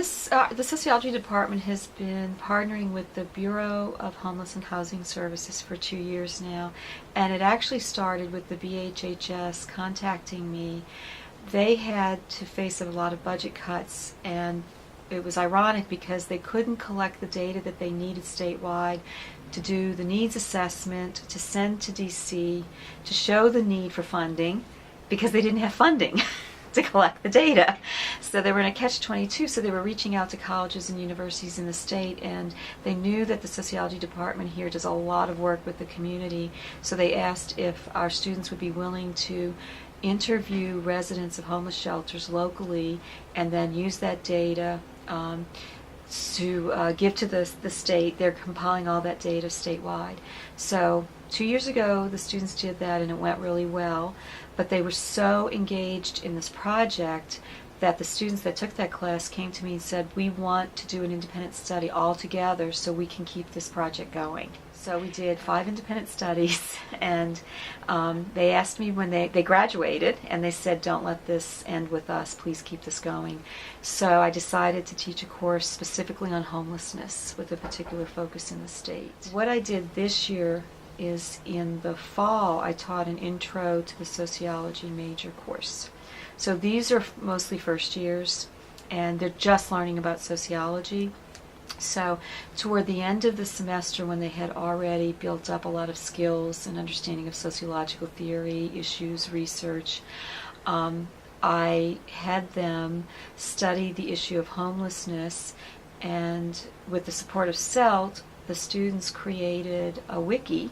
The sociology department has been partnering with the Bureau of Homeless and Housing Services for 2 years now, and it actually started with the BHHS contacting me. They had to face a lot of budget cuts, and it was ironic because they couldn't collect the data that they needed statewide to do the needs assessment, to send to DC, to show the need for funding, because they didn't have funding to collect the data. So they were in a catch-22, so they were reaching out to colleges and universities in the state, and they knew that the sociology department here does a lot of work with the community, so they asked if our students would be willing to interview residents of homeless shelters locally and then use that data to give to the state. They're compiling all that data statewide. So 2 years ago the students did that and it went really well, but they were so engaged in this project that the students that took that class came to me and said, we want to do an independent study all together so we can keep this project going. So we did 5 independent studies, and they asked me when they graduated, and they said, don't let this end with us, please keep this going. So I decided to teach a course specifically on homelessness with a particular focus in the state. What I did this year is in the fall I taught an intro to the sociology major course. So these are mostly first years, and they're just learning about sociology. So toward the end of the semester, when they had already built up a lot of skills and understanding of sociological theory, issues, research, I had them study the issue of homelessness, and with the support of CELT, the students created a wiki.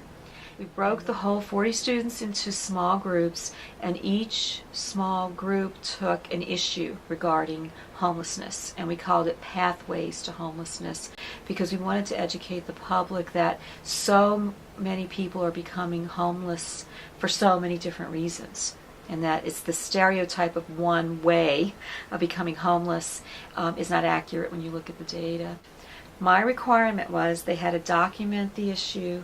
We broke the whole 40 students into small groups, and each small group took an issue regarding homelessness, and we called it Pathways to Homelessness, because we wanted to educate the public that so many people are becoming homeless for so many different reasons, and that it's the stereotype of one way of becoming homeless is not accurate when you look at the data. My requirement was they had to document the issue,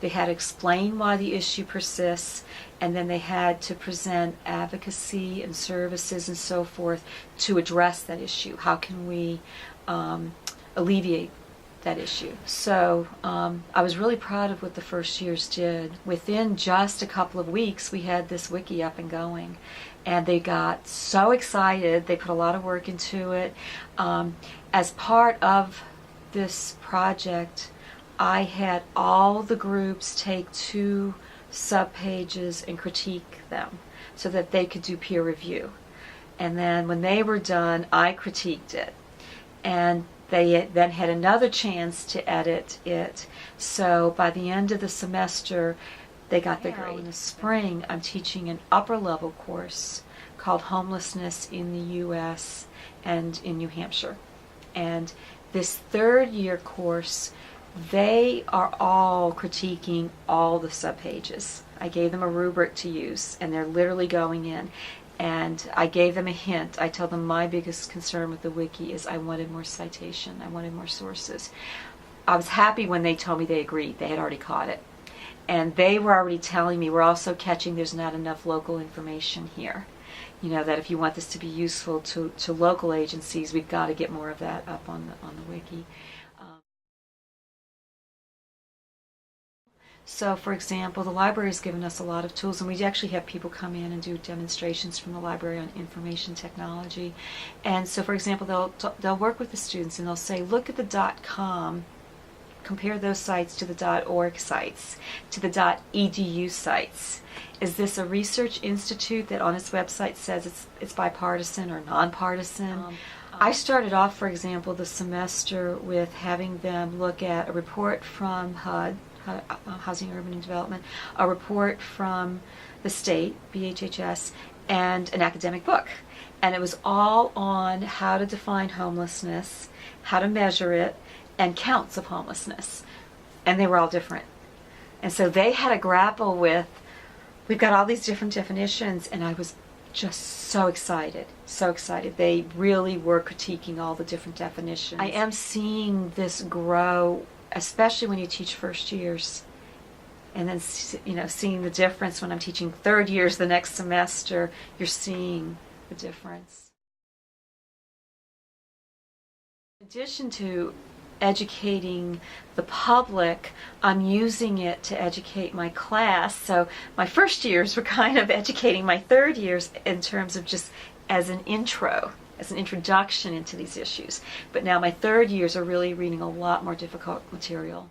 they had to explain why the issue persists, and then they had to present advocacy and services and so forth to address that issue. How can we alleviate that issue? So I was really proud of what the first years did. Within just a couple of weeks, we had this wiki up and going, and they got so excited. They put a lot of work into it. As part of this project, I had all the groups take 2 subpages and critique them so that they could do peer review. And then when they were done, I critiqued it. And they then had another chance to edit it. So by the end of the semester, they got the grade. In the spring, I'm teaching an upper level course called Homelessness in the U.S. and in New Hampshire. And this 3rd year course, they are all critiquing all the subpages. I gave them a rubric to use, and they're literally going in. And I gave them a hint. I told them my biggest concern with the wiki is I wanted more citation. I wanted more sources. I was happy when they told me they agreed. They had already caught it. And they were already telling me, we're also catching there's not enough local information here. You know, that if you want this to be useful to local agencies, we've got to get more of that up on the wiki. So, for example, the library has given us a lot of tools, and we actually have people come in and do demonstrations from the library on information technology. And so, for example, they'll work with the students and they'll say, look at the .com, compare those sites to the .org sites, to the .edu sites. Is this a research institute that on its website says it's bipartisan or nonpartisan? I started off, for example, the semester with having them look at a report from HUD, Housing, Urban and Development, a report from the state, BHHS, and an academic book. And it was all on how to define homelessness, how to measure it, and counts of homelessness. And they were all different. And so they had to grapple with, we've got all these different definitions, and I was just so excited, so excited. They really were critiquing all the different definitions. I am seeing this grow, especially when you teach first years, and then seeing the difference when I'm teaching 3rd years the next semester. You're seeing the difference. In addition to educating the public, I'm using it to educate my class. So my first years were kind of educating my third years in terms of just as an intro, as an introduction into these issues. But now my third years are really reading a lot more difficult material.